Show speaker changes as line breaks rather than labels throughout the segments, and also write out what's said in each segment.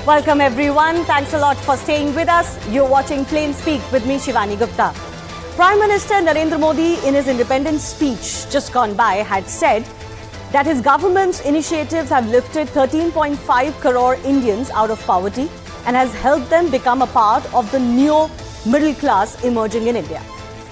Welcome everyone. Thanks a lot for staying with us. You're watching Plain Speak with me, Shivani Gupta. Prime Minister Narendra Modi, in his independence speech just gone by, had said that his government's initiatives have lifted 13.5 crore Indians out of poverty and has helped them become a part of the new middle class emerging in India.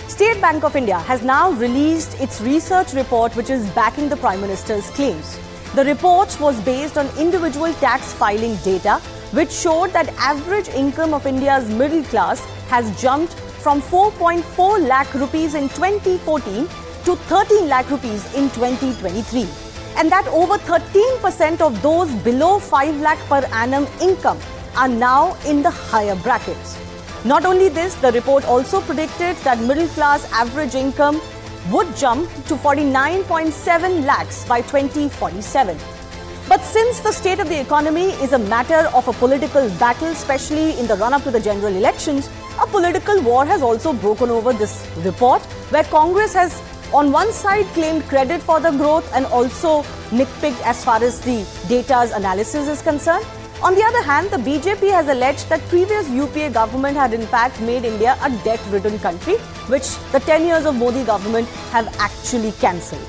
State Bank of India has now released its research report which is backing the Prime Minister's claims. The report was based on individual tax filing data which showed that average income of India's middle class has jumped from 4.4 lakh rupees in 2014 to 13 lakh rupees in 2023. And that over 13% of those below 5 lakh per annum income are now in the higher brackets. Not only this, the report also predicted that middle class average income would jump to 49.7 lakhs by 2047. But since the state of the economy is a matter of a political battle, especially in the run-up to the general elections, a political war has also broken over this report, where Congress has on one side claimed credit for the growth and also nitpicked as far as the data's analysis is concerned. On the other hand, the BJP has alleged that previous UPA government had in fact made India a debt-ridden country, which the 10 years of Modi government have actually cancelled.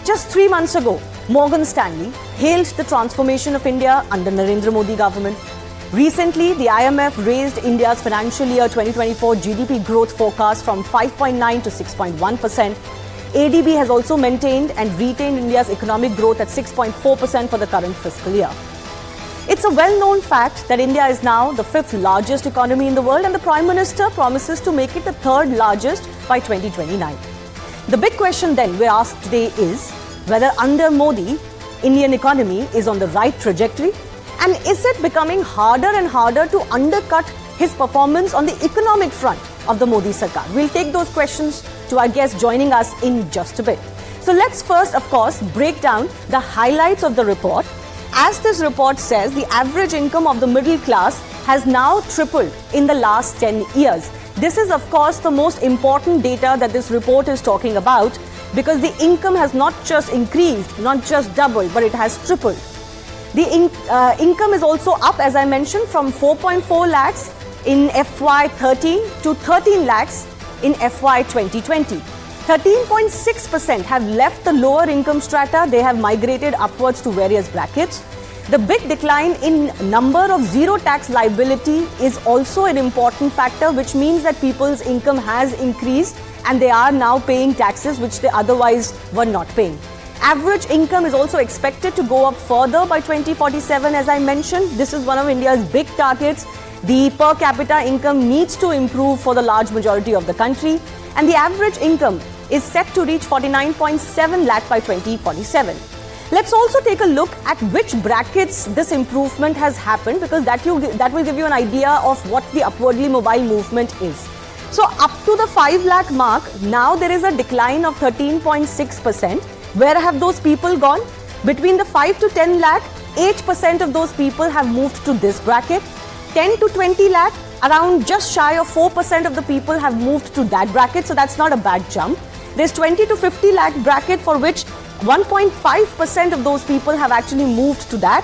Just 3 months ago, Morgan Stanley hailed the transformation of India under Narendra Modi government. Recently, the IMF raised India's financial year 2024 GDP growth forecast from 5.9 to 6.1%. ADB has also maintained and retained India's economic growth at 6.4% for the current fiscal year. It's a well-known fact that India is now the 5th largest economy in the world, and the Prime Minister promises to make it the 3rd largest by 2029. The big question then we're asked today is whether under Modi, Indian economy is on the right trajectory, and is it becoming harder and harder to undercut his performance on the economic front of the Modi Sarkar? We'll take those questions to our guest joining us in just a bit. So let's first, of course, break down the highlights of the report. As this report says, the average income of the middle class has now tripled in the last 10 years. This is, of course, the most important data that this report is talking about, because the income has not just increased, not just doubled, but it has tripled. The income is also up, as I mentioned, from 4.4 lakhs in FY13 to 13 lakhs in FY 2020. 13.6% have left the lower income strata. They have migrated upwards to various brackets. The big decline in number of zero tax liability is also an important factor, which means that people's income has increased and they are now paying taxes which they otherwise were not paying. Average income is also expected to go up further by 2047, as I mentioned. This is one of India's big targets. The per capita income needs to improve for the large majority of the country, and the average income is set to reach 49.7 lakh by 2047. Let's also take a look at which brackets this improvement has happened, because that will give you an idea of what the upwardly mobile movement is. So up to the 5 lakh mark, now there is a decline of 13.6%. Where have those people gone? Between the 5 to 10 lakh, 8% of those people have moved to this bracket. 10 to 20 lakh, around just shy of 4% of the people have moved to that bracket, so that's not a bad jump. There's 20 to 50 lakh bracket for which 1.5% of those people have actually moved to that.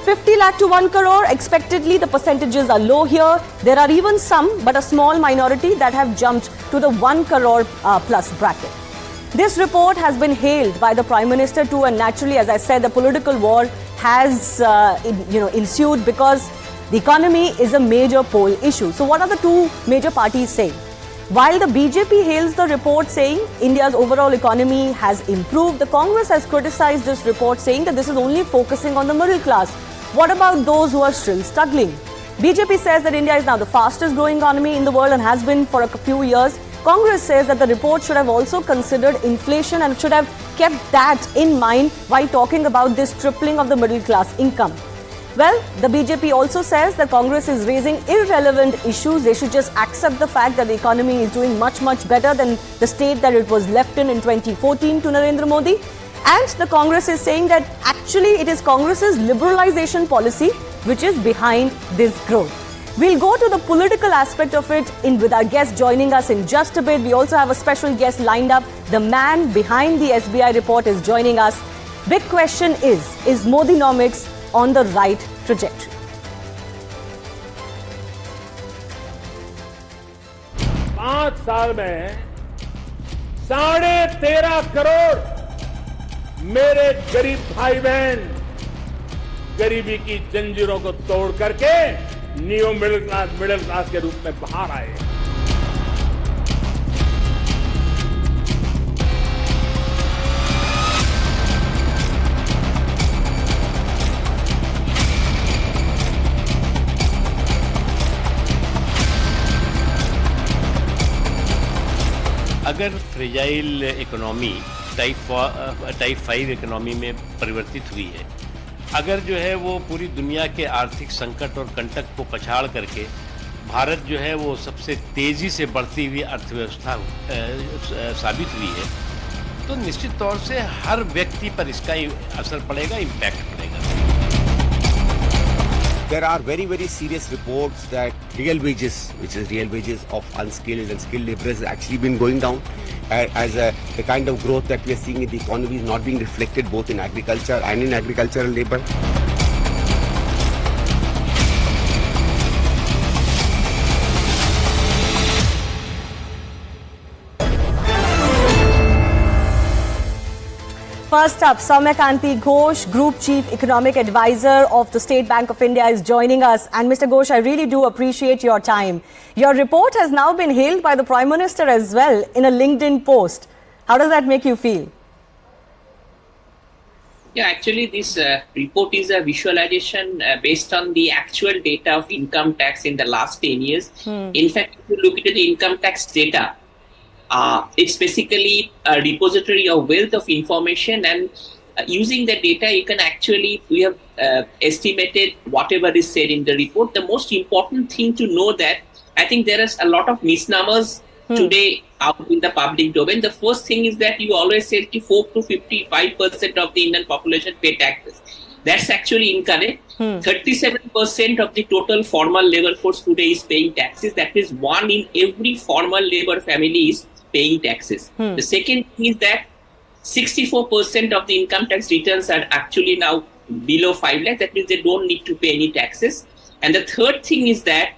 50 lakh to 1 crore, expectedly the percentages are low here. There are even some, but a small minority, that have jumped to the 1 crore plus bracket. This report has been hailed by the Prime Minister too, and naturally, as I said, the political war has ensued because the economy is a major poll issue. So what are the two major parties saying? While the BJP hails the report saying India's overall economy has improved, the Congress has criticized this report saying that this is only focusing on the middle class. What about those who are still struggling? BJP says that India is now the fastest growing economy in the world and has been for a few years. Congress says that the report should have also considered inflation and should have kept that in mind while talking about this tripling of the middle class income. Well, the BJP also says that Congress is raising irrelevant issues. They should just accept the fact that the economy is doing much better than the state that it was left in 2014 to Narendra Modi. And the Congress is saying that actually it is Congress's liberalization policy which is behind this growth. We'll go to the political aspect of it with our guest joining us in just a bit. We also have a special guest lined up. The man behind the SBI report is joining us. Big question is Modinomics on the right trajectory?
5 साल में 13.5 करोड़ मेरे गरीब भाई बहन गरीबी की जंजीरों को तोड़ करके न्यू मिडिल क्लास के रूप में बाहर आए।
अगर फ्रेजाइल इकोनॉमी टाइप 5 इकोनॉमी में परिवर्तित हुई है, अगर जो है वो पूरी दुनिया के आर्थिक संकट और कंटक को पछाड़ करके भारत जो है वो सबसे तेज़ी से बढ़ती हुई अर्थव्यवस्था साबित हुई है, तो निश्चित तौर से हर व्यक्ति पर इसका असर पड़ेगा, इम्पैक्ट पड़ेगा।
There are very, very serious reports that real wages, which is real wages of unskilled and skilled laborers, has actually been going down as the kind of growth that we are seeing in the economy is not being reflected both in agriculture and in agricultural labor.
First up, Soumyakanti Ghosh, Group Chief Economic Advisor of the State Bank of India, is joining us. And Mr. Ghosh, I really do appreciate your time. Your report has now been hailed by the Prime Minister as well in a LinkedIn post. How does that make you feel?
Yeah, actually this report is a visualization based on the actual data of income tax in the last 10 years. In fact, if you look at the income tax data, it's basically a repository of wealth of information, and using the data you can actually, we have estimated whatever is said in the report. The most important thing to know that I think there is a lot of misnomers today out in the public domain. The first thing is that you always say 4 to 55% of the Indian population pay taxes. That's actually incorrect. 37% of the total formal labor force today is paying taxes. That is, 1 in every formal labor family is paying taxes. The second thing is that 64% of the income tax returns are actually now below 5 lakh. That means they don't need to pay any taxes. And the third thing is that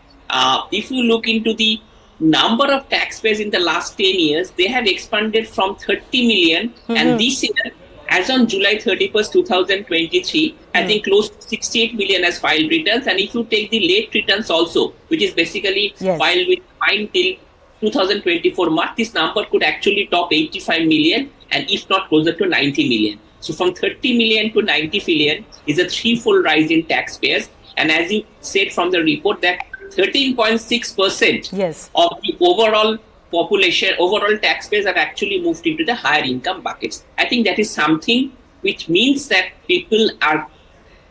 if you look into the number of taxpayers in the last 10 years, they have expanded from 30 million and this year, as on July 31st, 2023, I think close to 68 million has filed returns. And if you take the late returns also, which is basically filed with fine till 2024 March, this number could actually top 85 million and if not closer to 90 million. So from 30 million to 90 million is a threefold rise in taxpayers. And as you said from the report, that 13.6% of the overall population, overall taxpayers have actually moved into the higher income buckets. I think that is something which means that people are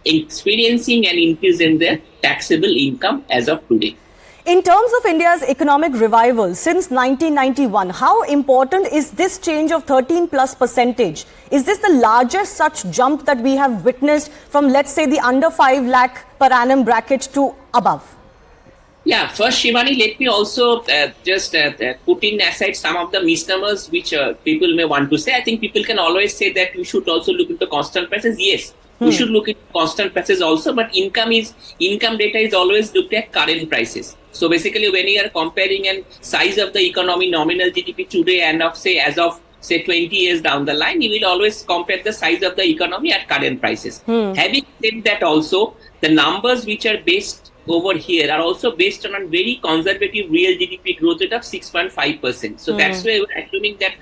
experiencing an increase in their taxable income as of today.
In terms of India's economic revival since 1991, how important is this change of 13+%? Is this the largest such jump that we have witnessed from, let's say, the under 5 lakh per annum bracket to above?
Yeah, first, Shivani, let me also just put in aside some of the misnomers which people may want to say. I think people can always say that we should also look into constant prices. Yes, we should look at constant prices also, but income data is always looked at current prices. So basically, when you are comparing a size of the economy, nominal GDP today and of as of 20 years down the line, you will always compare the size of the economy at current prices. Having said that also, the numbers which are based over here are also based on a very conservative real GDP growth rate of 6.5%. So that's why we're assuming that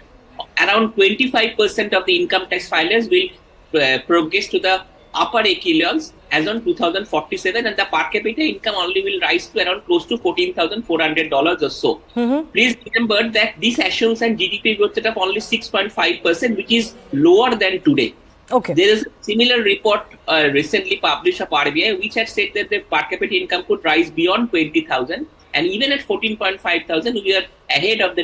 around 25% of the income tax filers will progress to the upper echelons as on 2047, and the per capita income only will rise to around close to $14,400 or so. Please remember that this assumes a GDP growth rate of only 6.5%, which is lower than today.
Okay.
There is a similar report recently published of RBI which had said that the per capita income could rise beyond 20,000, and even at 14,500 we are ahead of the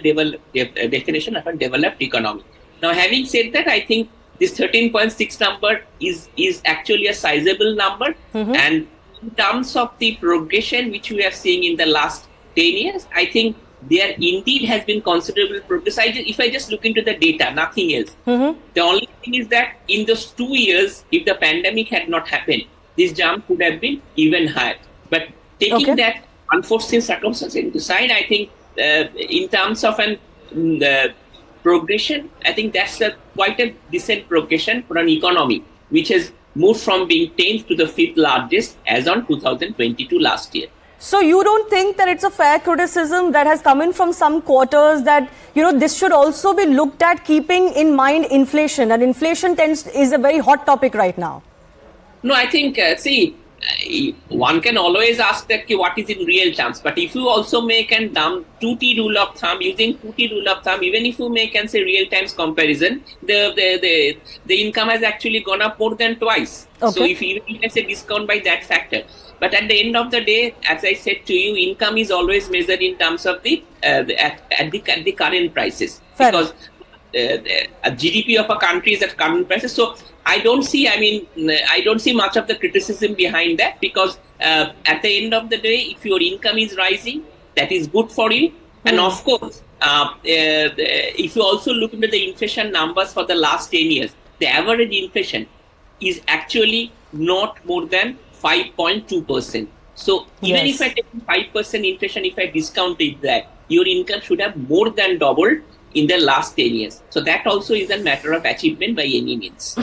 definition of a developed economy. Now, having said that, I think this 13.6 number is actually a sizable number, and in terms of the progression which we are seeing in the last 10 years, I think there indeed has been considerable progress. If I just look into the data, nothing else. The only thing is that in those 2 years, if the pandemic had not happened, this jump could have been even higher. But taking that unforeseen circumstance into side, I think in terms of an progression, I think that's quite a decent progression for an economy which has moved from being 10th to the 5th largest as on 2022 last year.
So you don't think that it's a fair criticism that has come in from some quarters that, this should also be looked at keeping in mind inflation, and inflation is a very hot topic right now?
No, I think, one can always ask that what is in real terms, but if you also make an 2T rule of thumb, using 2T rule of thumb, even if you make and say real times comparison, the income has actually gone up more than twice.
Okay.
So if you can say discount by that factor. But at the end of the day, as I said to you, income is always measured in terms of the current prices.
Fair.
Because a GDP of a country is at current prices. So I don't see much of the criticism behind that, because at the end of the day, if your income is rising, that is good for you. And of course, if you also look into the inflation numbers for the last 10 years, the average inflation is actually not more than 5.2%. So even if I take 5% inflation, if I discounted that, your income should have more than doubled in the last 10 years. So that also is a matter of achievement by any means.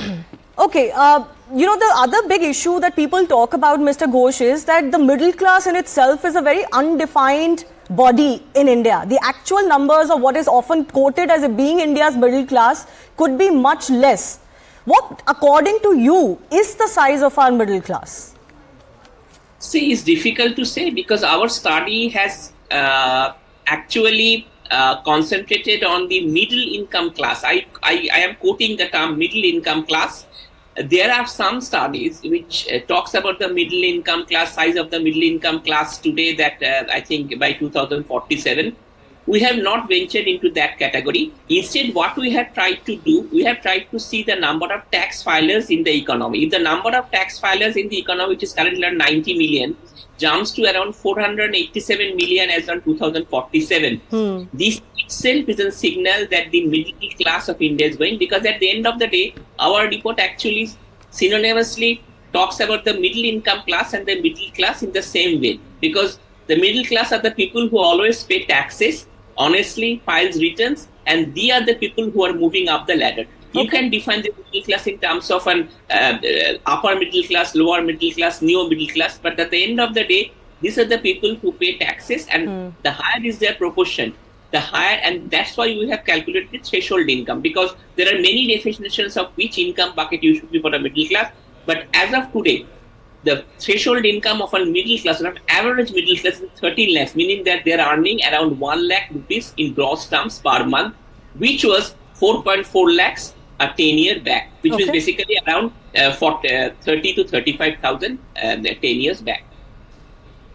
Okay, the other big issue that people talk about, Mr. Ghosh, is that the middle class in itself is a very undefined body in India. The actual numbers of what is often quoted as being India's middle class could be much less. What, according to you, is the size of our middle class?
See, it's difficult to say, because our study has actually concentrated on the middle income class. I am quoting the term middle income class. There are some studies which talks about the middle income class, size of the middle income class today, that I think by 2047. We have not ventured into that category. Instead, what we have tried to do, we have tried to see the number of tax filers in the economy. If the number of tax filers in the economy, which is currently around 90 million, jumps to around 487 million as on 2047, this itself is a signal that the middle class of India is going, because at the end of the day, our report actually synonymously talks about the middle income class and the middle class in the same way, because the middle class are the people who always pay taxes, honestly files returns, and they are the people who are moving up the ladder. You can define the middle class in terms of an upper middle class, lower middle class, neo middle class, but at the end of the day, these are the people who pay taxes, and the higher is their proportion, the higher, and that's why we have calculated the threshold income, because there are many definitions of which income bucket you should be for a middle class. But as of today, the threshold income of a middle class, or an average middle class, is 13 lakhs, meaning that they are earning around 1 lakh rupees in gross terms per month, which was 4.4 lakhs a 10-year back, which was basically around 30 to 35,000 10 years back.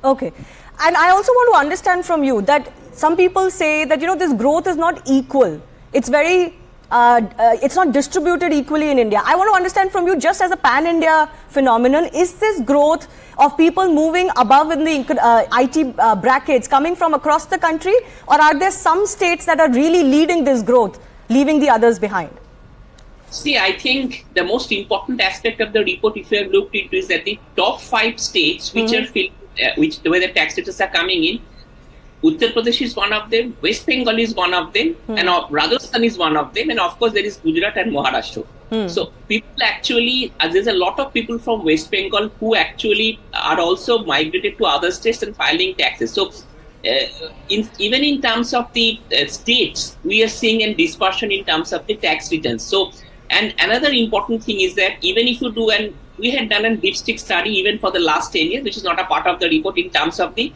Okay. And I also want to understand from you that some people say that, this growth is not equal. It's very it's not distributed equally in India. I want to understand from you, just as a pan-India phenomenon, is this growth of people moving above in the IT brackets coming from across the country, or are there some states that are really leading this growth, leaving the others behind?
See, I think the most important aspect of the report, if you have looked into, is that the top 5 states which are where the tax status are coming in, Uttar Pradesh is one of them, West Bengal is one of them, and Rajasthan is one of them, and of course there is Gujarat and Maharashtra. So people actually, there's a lot of people from West Bengal who actually are also migrated to other states and filing taxes. So even in terms of the states, we are seeing a dispersion in terms of the tax returns. So, and another important thing is that even if you do, and we had done a dipstick study even for the last 10 years, which is not a part of the report, in terms of the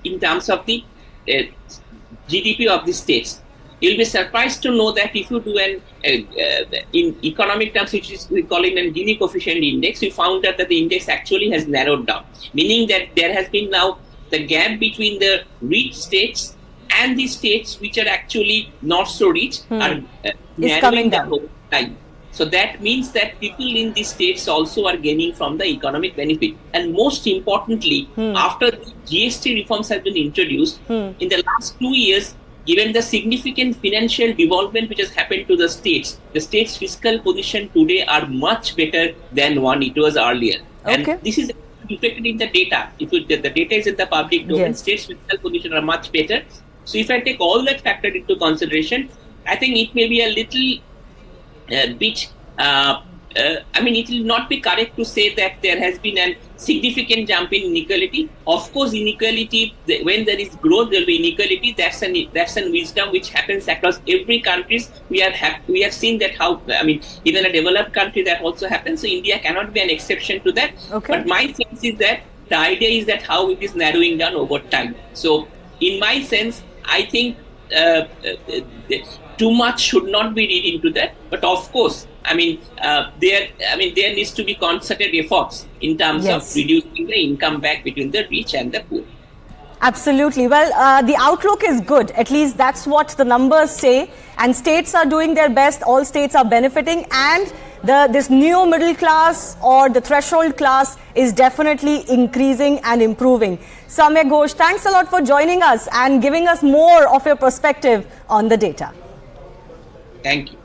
in terms of the GDP of the states. You'll be surprised to know that if you do in economic terms, which is we call it a Gini coefficient index, we found that the index actually has narrowed down, meaning that there has been now the gap between the rich states and the states which are actually not so rich are narrowing down over time. So that means that people in these states also are gaining from the economic benefit. And most importantly, after the GST reforms have been introduced, in the last 2 years, given the significant financial development which has happened to the states fiscal position today are much better than one it was earlier. And this is reflected in the data. If the data is in the public domain,
Yes.
states' fiscal position are much better. So if I take all that factored into consideration, I think it may be a little bit. It will not be correct to say that there has been a significant jump in inequality. Of course, inequality, when there is growth, there will be inequality. That's an wisdom which happens across every countries. We have seen that how, even a developed country that also happens. So India cannot be an exception to that.
Okay.
But my sense is that the idea is that how it is narrowing down over time. So in my sense, I think too much should not be read into that. But of course, there needs to be concerted efforts in terms
Yes.
of reducing the income gap between the rich and the poor.
Absolutely. Well, the outlook is good. At least that's what the numbers say. And states are doing their best. All states are benefiting. And this new middle class or the threshold class is definitely increasing and improving. Samya Ghosh, thanks a lot for joining us and giving us more of your perspective on the data.
Thank you.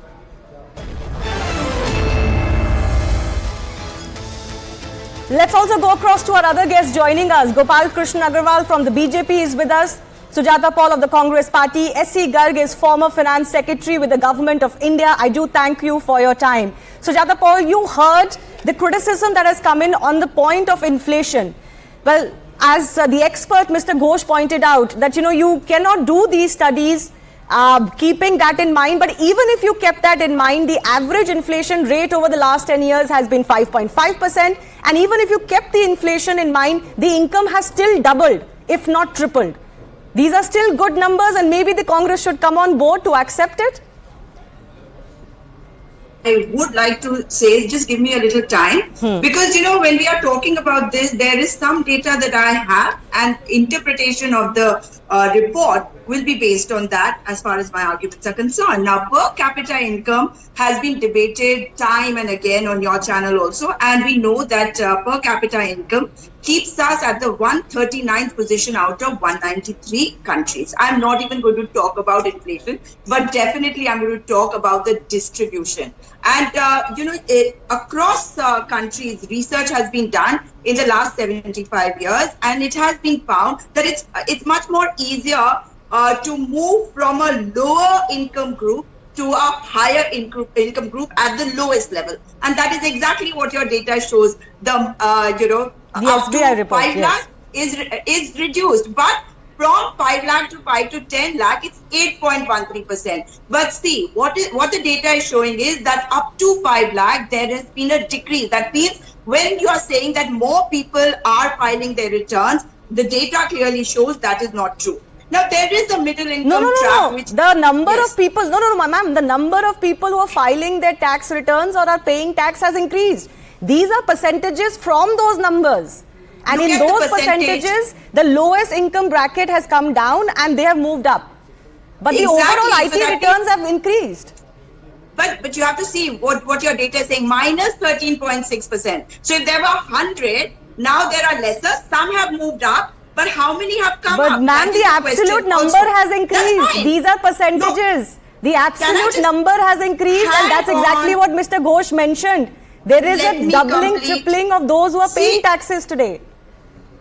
Let's also go across to our other guest joining us. Gopal Krishnan Agarwal from the BJP is with us. Sujata Paul of the Congress Party. S.C. Garg is former Finance Secretary with the Government of India. I do thank you for your time. Sujata Paul, you heard the criticism that has come in on the point of inflation. Well, as the expert Mr. Ghosh pointed out, that you cannot do these studies keeping that in mind. But even if you kept that in mind, the average inflation rate over the last 10 years has been 5.5%. And even if you kept the inflation in mind, the income has still doubled, if not tripled. These are still good numbers, and maybe the Congress should come on board to accept it.
I would like to say, just give me a little time, because when we are talking about this, there is some data that I have, and interpretation of the report will be based on that as far as my arguments are concerned. Now, per capita income has been debated time and again on your channel also, and we know that per capita income keeps us at the 139th position out of 193 countries. I'm not even going to talk about inflation, but definitely I'm going to talk about the distribution. And, across countries, research has been done in the last 75 years, and it has been found that it's much more easier to move from a lower income group to a higher income group at the lowest level. And that is exactly what your data shows. The
SBI report,
5 lakh is reduced, but from 5 lakh to 5 to 10 lakh, it's 8.13%. But see, what the data is showing is that up to 5 lakh, there has been a decrease. That means when you are saying that more people are filing their returns, the data clearly shows that is not true. Now, there is a middle income trap. Which,
the number of people, ma'am, the number of people who are filing their tax returns or are paying tax has increased. These are percentages from those numbers. And in those percentages, the lowest income bracket has come down and they have moved up. But the overall IT returns have increased.
But you have to see what your data is saying, minus 13.6%. So if there were 100, now there are lesser. Some have moved up. But how many have come up?
But ma'am, the absolute number has increased. These are percentages. The absolute number has increased, and that's exactly what Mr. Ghosh mentioned. There is a doubling, tripling of those who are paying taxes today.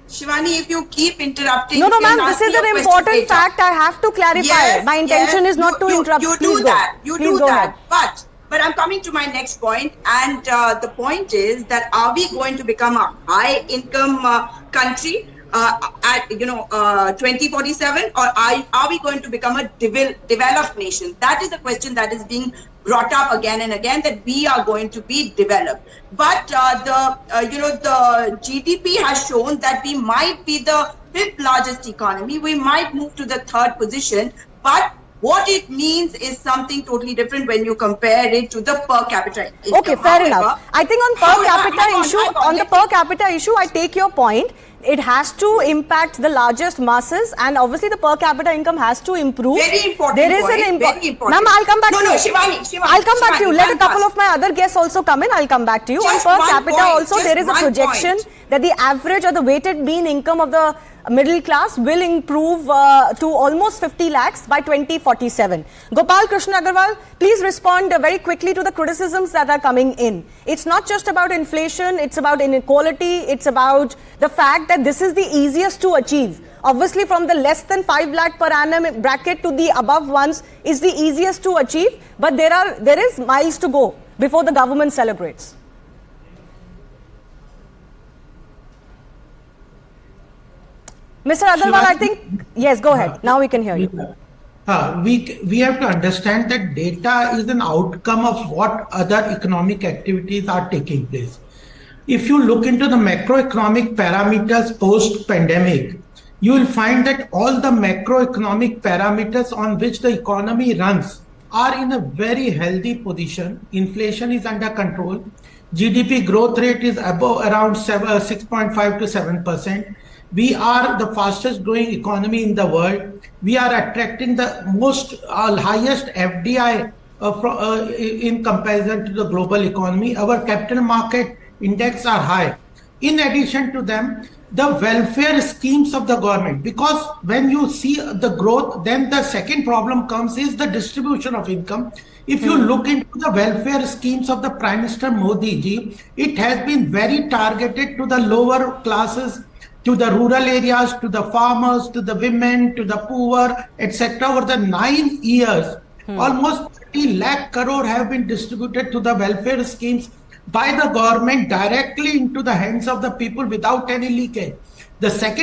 Shivani, if you keep interrupting...
No, ma'am, this is an important fact. I have to clarify.
Yes,
my intention is not to interrupt.
You do that. But I'm coming to my next point, and the point is that are we going to become a high income country at 2047, or are we going to become a developed nation? That is the question that is being brought up again and again, that we are going to be developed. But the GDP has shown that we might be the 5th largest economy. We might move to the 3rd position, but what it means is something totally different when you compare it to the per capita income.
Okay, fair enough. I think on the per capita issue, I take your point. It has to impact the largest masses, and obviously the per capita income has to improve.
Very important.
There is
very important.
Ma'am, I'll come back to you.
Shivani,
I'll come back to you. Let a couple of my other guests also come in. I'll come back to you.
Just
on per
one
capita
point,
also, there is a projection
point.
that the average or the weighted mean income of the middle class will improve to almost 50 lakhs by 2047. Gopal Krishna Agarwal, please respond very quickly to the criticisms that are coming in. It's not just about inflation, it's about inequality, it's about the fact that this is the easiest to achieve. Obviously, from the less than 5 lakh per annum bracket to the above ones is the easiest to achieve, but there is miles to go before the government celebrates. Mr. Agarwal, I think, yes, go ahead. Now we can hear you.
We have to understand that data is an outcome of what other economic activities are taking place. If you look into the macroeconomic parameters post-pandemic, you will find that all the macroeconomic parameters on which the economy runs are in a very healthy position. Inflation is under control. GDP growth rate is above around 6.5 to 7%. We are the fastest growing economy in the world. We are attracting the highest FDI in comparison to the global economy. Our capital market index are high. In addition to them, the welfare schemes of the government, because when you see the growth, then the second problem comes is the distribution of income. If you look into the welfare schemes of the Prime Minister Modi ji, it has been very targeted to the lower classes, to the rural areas, to the farmers, to the women, to the poor, etc. Over the 9 years, almost 30 lakh crore have been distributed to the welfare schemes by the government directly into the hands of the people without any leakage. The third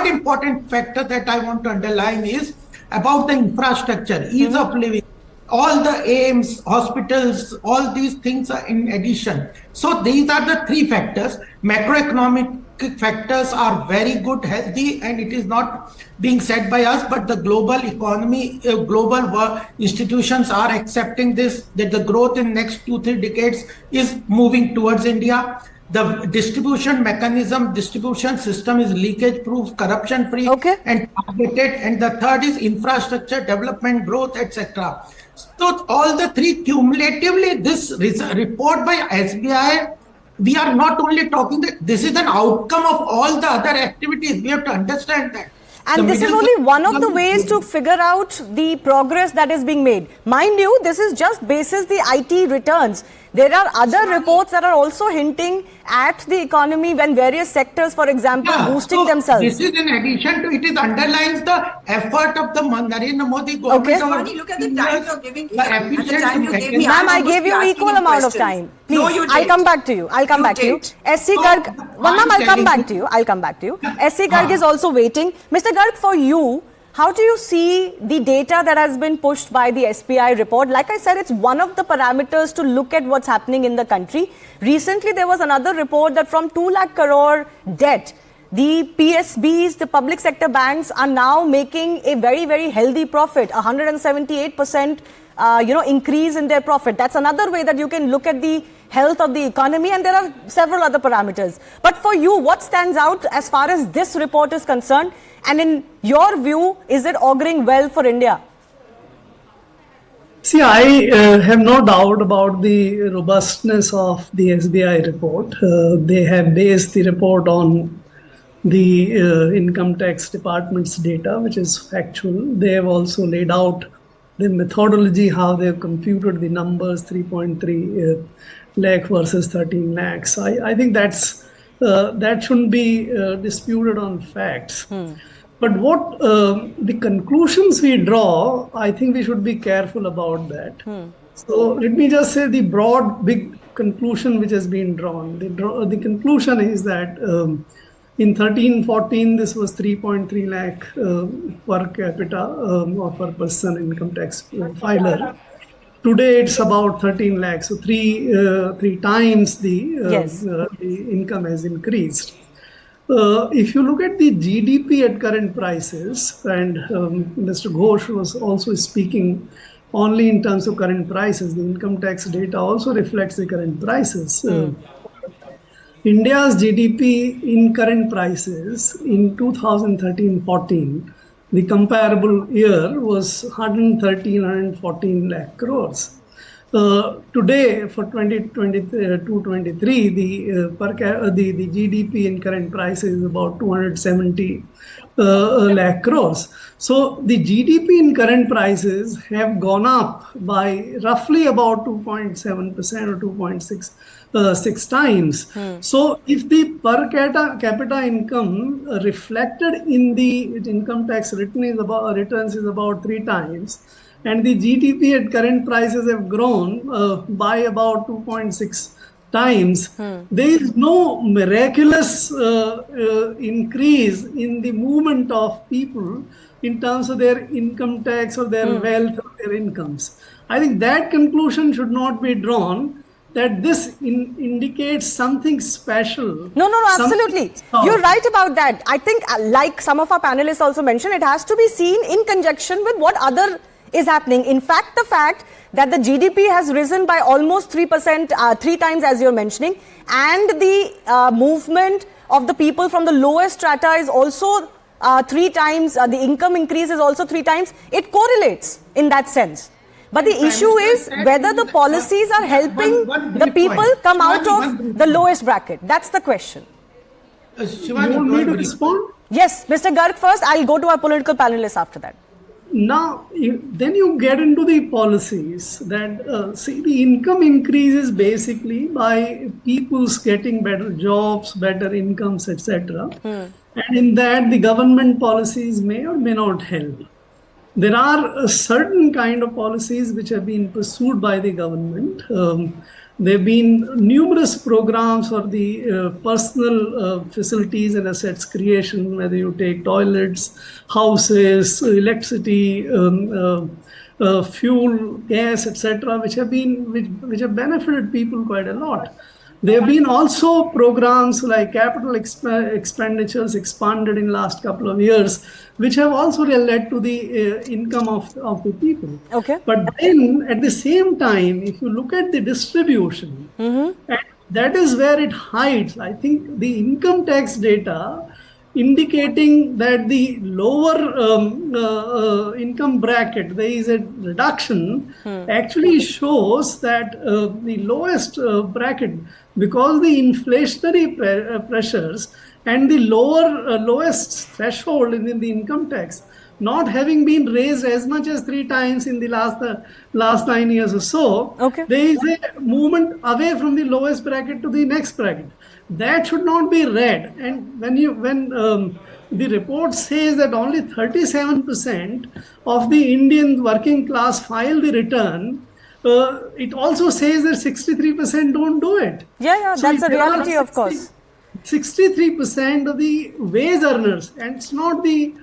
important factor that I want to underline is about the infrastructure, ease of living. All the AIMS, hospitals, all these things are in addition. So these are the three factors. Macroeconomic factors are very good, healthy, and it is not being said by us, but the global economy, global institutions are accepting this, that the growth in next 2-3 decades is moving towards India. The distribution mechanism, distribution system is leakage proof, corruption free, and targeted. And the third is infrastructure development, growth, etc. So all the three cumulatively, this report by SBI, we are not only talking that this is an outcome of all the other activities. We have to understand that.
And this is only one of the ways to figure out the progress that is being made. Mind you, this is just basis the IT returns. There are other reports that are also hinting at the economy when various sectors, for example, boosting themselves.
This is in addition to it, underlines the effort of the Narendra Modi government.
Shivani, look at the time you're giving me. At the time you gave me,
Ma'am, I gave you equal amount of time. Please,
no, you
I'll come back to you. I'll come back to you. SC Garg, ma'am, I'll come back to you. I'll come back to you. SC Garg is also waiting. Mr. Garg, for you, how do you see the data that has been pushed by the SBI report? Like I said, it's one of the parameters to look at what's happening in the country. Recently, there was another report that from 2 lakh crore debt, the PSBs, the public sector banks, are now making a very, very healthy profit, 178% increase in their profit. That's another way that you can look at the health of the economy, and there are several other parameters. But for you, what stands out as far as this report is concerned? And in your view, is it auguring well for India?
See, I have no doubt about the robustness of the SBI report. They have based the report on the income tax department's data, which is factual. They have also laid out the methodology, how they have computed the numbers, 3.3 lakh versus 13 lakhs. I think that shouldn't be disputed on facts. But what the conclusions we draw, I think we should be careful about that. So let me just say the broad, big conclusion which has been drawn. The conclusion is that in 13-14, this was 3.3 lakh per capita or per person income tax filer. Today it's about 13 lakhs, so three times the income has increased. If you look at the GDP at current prices, and Mr. Ghosh was also speaking only in terms of current prices, the income tax data also reflects the current prices. India's GDP in current prices in 2013-14, the comparable year was 114 lakh crores. Today, for 2022-23, the GDP in current price is about 270 lakh crores. So the GDP in current prices have gone up by roughly about 2.7% or 2.6 times. So if the per capita income reflected in the income tax returns is about 3 times, and the GDP at current prices have grown by about 2.6 times, there is no miraculous increase in the movement of people in terms of their income tax or their wealth or their incomes. I think that conclusion should not be drawn, that this indicates something special.
No, absolutely. You're right about that. I think, like some of our panelists also mentioned, it has to be seen in conjunction with what other is happening. In fact, the fact that the GDP has risen by almost 3%, 3 times as you're mentioning, and the movement of the people from the lowest strata is also 3 times, the income increase is also 3 times, it correlates in that sense. But the issue is whether the policies are helping the people come out of the lowest bracket. That's the question.
You want me to respond?
Yes, Mr. Garg first. I'll go to our political panelists after that.
Now, then you get into the policies that, see, the income increases basically by people's getting better jobs, better incomes, etc. And in that, the government policies may or may not help. There are a certain kind of policies which have been pursued by the government. There have been numerous programs for the personal facilities and assets creation, whether you take toilets, houses, electricity, fuel, gas, etc., which have benefited people quite a lot. There have been also programs like capital expenditures expanded in the last couple of years, which have also led to the income of the people.
Okay.
But then at the same time, if you look at the distribution, and that is where it hides. I think the income tax data indicating that the lower income bracket, there is a reduction, actually shows that the lowest bracket, because the inflationary pressures and the lowest threshold in the income tax not having been raised as much as 3 times in the last 9 years or so, there is a movement away from the lowest bracket to the next bracket. That should not be read. And when the report says that only 37% of the Indian working class file the return, it also says that 63% don't do it.
Yeah, so that's a reality, of course.
63% of the wage earners, and it's not the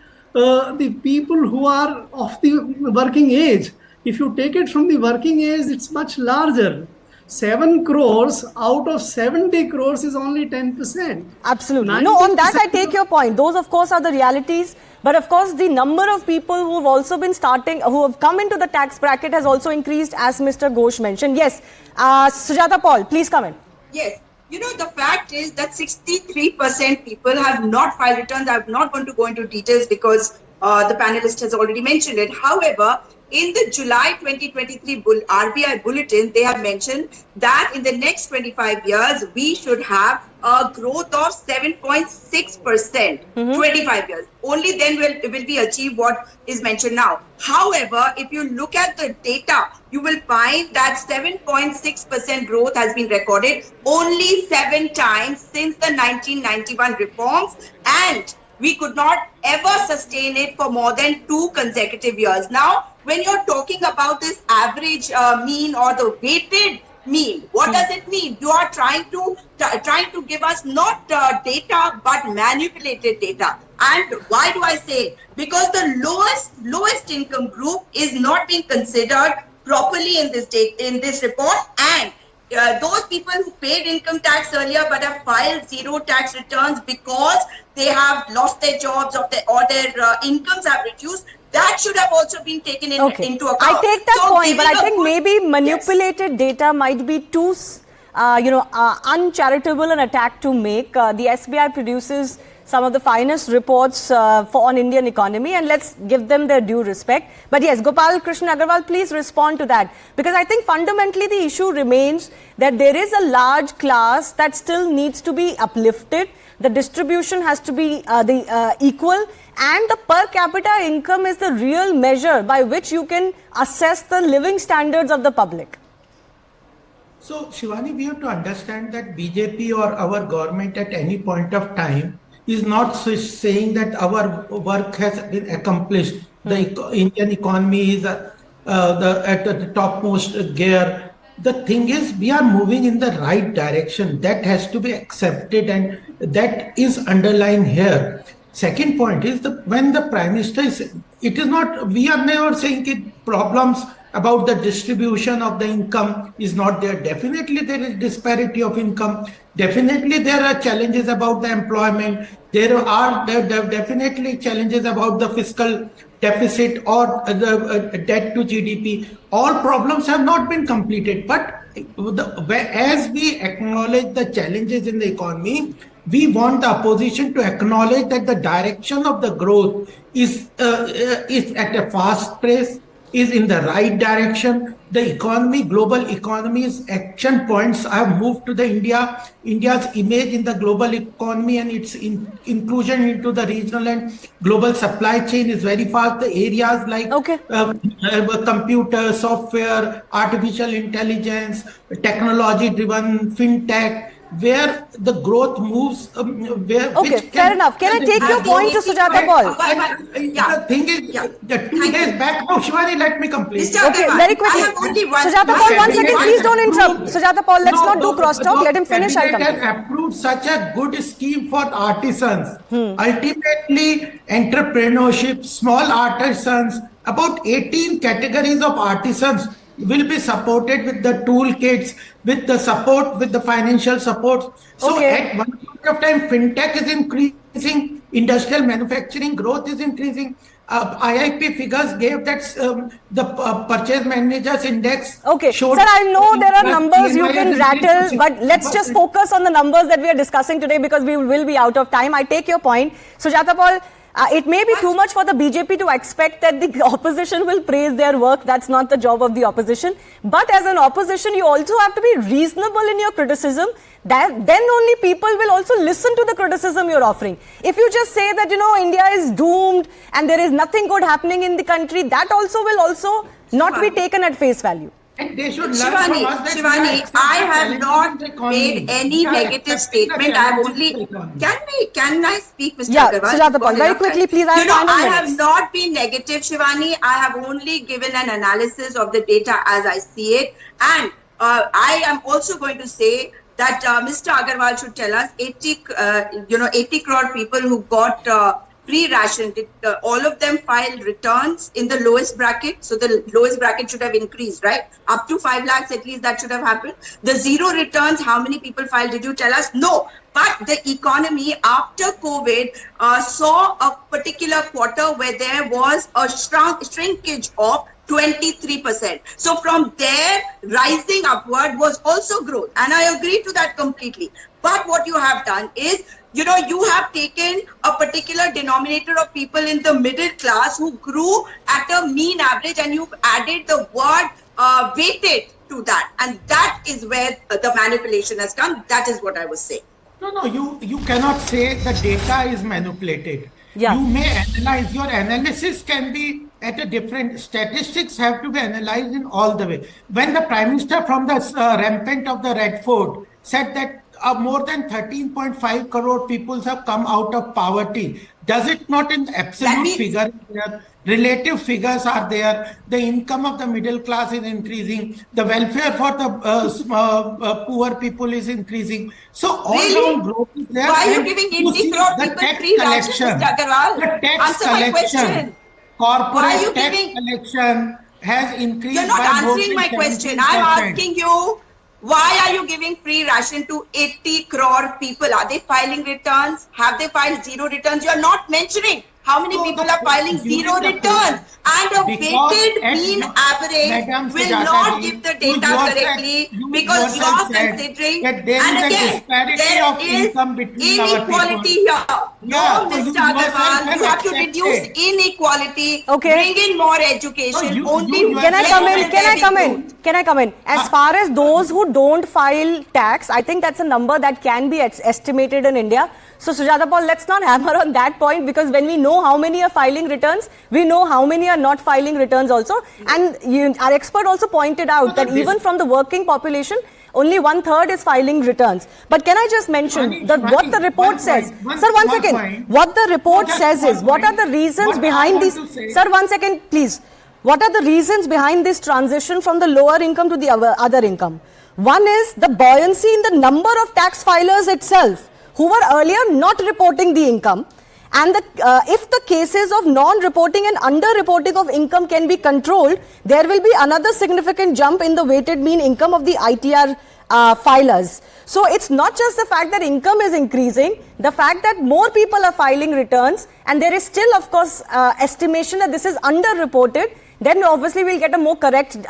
people who are of the working age. If you take it from the working age, it's much larger. 7 crores out of 70 crores is only 10%.
Absolutely. No, on that I take your point. Those, of course, are the realities. But of course, the number of people who have also been who have come into the tax bracket has also increased, as Mr. Ghosh mentioned. Yes, Sujata Paul, please come in.
Yes. You know, the fact is that 63% people have not filed returns. I'm not going to go into details because the panelist has already mentioned it. However, in the July 2023 RBI bulletin, they have mentioned that in the next 25 years, we should have a growth of 7.6%, 25 years. Only then will we achieve what is mentioned now. However, if you look at the data, you will find that 7.6% growth has been recorded only 7 times since the 1991 reforms, and we could not ever sustain it for more than 2 consecutive years. Now, when you're talking about this average mean or the weighted mean, what does it mean? You are trying to give us not data but manipulated data. And why do I say? Because the lowest income group is not being considered properly in this report, and those people who paid income tax earlier but have filed 0 tax returns because they have lost their jobs or their incomes have reduced, that should have also been taken into account.
I take that point, but I think maybe manipulated data might be too, uncharitable an attack to make. The SBI produces some of the finest reports on Indian economy, and let's give them their due respect. But yes, Gopal Krishna Agarwal, please respond to that, because I think fundamentally the issue remains that there is a large class that still needs to be uplifted. The distribution has to be equal, and the per capita income is the real measure by which you can assess the living standards of the public.
So, Shivani, we have to understand that BJP or our government at any point of time is not saying that our work has been accomplished. The Indian economy is at the topmost gear. The thing is, we are moving in the right direction. That has to be accepted, and that is underlined here. Second point is when the Prime Minister is, it is not, we are never saying that problems about the distribution of the income is not there. Definitely there is disparity of income. Definitely there are challenges about the employment. There are definitely challenges about the fiscal deficit or the debt to GDP. All problems have not been completed. But as we acknowledge the challenges in the economy, we want the opposition to acknowledge that the direction of the growth is at a fast pace, is in the right direction. The economy, global economy's action points have moved to the India's image in the global economy and its inclusion into the regional and global supply chain is very fast. The areas like computer, software, artificial intelligence, technology-driven fintech, where the growth moves.
Fair enough. Can I take your point to Sujata Paul?
The thing is, the 2 days back, no, Shivani, let me complete.
Okay, very quickly. Sujata Paul, 1 second, please don't interrupt. Sujata Paul, let's not do crosstalk. Let him finish.
The cabinet has approved such a good scheme for artisans. Ultimately, entrepreneurship, small artisans, about 18 categories of artisans will be supported with the toolkits, with the support, with the financial support. So at one point of time, fintech is increasing, industrial manufacturing growth is increasing. IIP figures gave that the purchase managers index.
Okay, sir, I know there are numbers you can rattle, but let's just focus on the numbers that we are discussing today because we will be out of time. I take your point. Sujata Paul, it may be too much for the BJP to expect that the opposition will praise their work. That's not the job of the opposition. But as an opposition, you also have to be reasonable in your criticism. Then only people will also listen to the criticism you're offering. If you just say that, India is doomed and there is nothing good happening in the country, that also will not be taken at face value.
And they should learn from us.
Shivani, I have not made any negative statement. I have only. Can I speak, Mr. Agarwal?
Sujata Paul, very quickly, please.
I have not been negative, Shivani. I have only given an analysis of the data as I see it, and I am also going to say that Mr. Agarwal should tell us 80 crore people who got free ration, all of them filed returns in the lowest bracket. So the lowest bracket should have increased, right? Up to 5 lakhs, at least that should have happened. The zero returns, how many people filed? Did you tell us? No. But the economy after COVID saw a particular quarter where there was a shrinkage of 23%. So from there, rising upward was also growth. And I agree to that completely. But what you have done is, you have taken a particular denominator of people in the middle class who grew at a mean average, and you've added the word weighted to that. And that is where the manipulation has come. That is what I was saying.
No, you cannot say the data is manipulated.
Yeah.
You may analyze, your analysis can be at a different, statistics have to be analyzed in all the way. When the Prime Minister from the rampant of the Red Fort said that more than 13.5 crore people have come out of poverty, does it not in absolute figure? Relative figures are there. The income of the middle class is increasing. The welfare for the poor people is increasing. So all around growth is there.
Why are you giving 80 crore people free ration, Mr. Agarwal?
The tax collection, corporate tax collection has increased.
You're not answering my question. I'm asking you, why are you giving free ration to 80 crore people? Are they filing returns? Have they filed zero returns? You're not mentioning how many people are filing zero returns. And a weighted mean average will not give the data correctly because you are considering, and again, there is inequality here. No,
Yeah, so
Mr.
you yourself
Agarwal, you have to
accepted.
reduce inequality,
Okay.
bring in more education.
No,
Only
you
Can I
yourself
come in?
women
Can I
will
come
be
in?
good.
Can I come in? As far as those who don't file tax, I think that's a number that can be estimated in India. So Sujata Paul, let's not hammer on that point, because when we know how many are filing returns, we know how many are not filing returns also. And our expert also pointed out that even from the working population, only 1/3 is filing returns. But can I just mention what the report says? Sir, one second. What the report says is, what are the reasons behind these? Sir, 1 second, please. What are the reasons behind this transition from the lower income to the other income? One is the buoyancy in the number of tax filers itself, who were earlier not reporting the income. And if the cases of non-reporting and under-reporting of income can be controlled, there will be another significant jump in the weighted mean income of the ITR filers. So it's not just the fact that income is increasing, the fact that more people are filing returns, and there is still, of course, estimation that this is under-reported, then obviously we'll get a more correct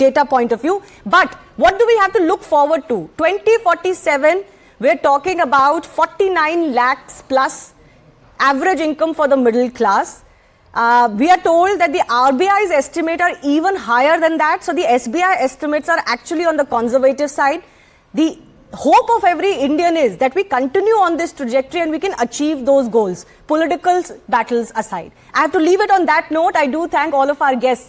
data point of view. But what do we have to look forward to? 2047, we're talking about 49 lakhs plus average income for the middle class. We are told that the RBI's estimate are even higher than that. So the SBI estimates are actually on the conservative side. The hope of every Indian is that we continue on this trajectory and we can achieve those goals, political battles aside. I have to leave it on that note. I do thank all of our guests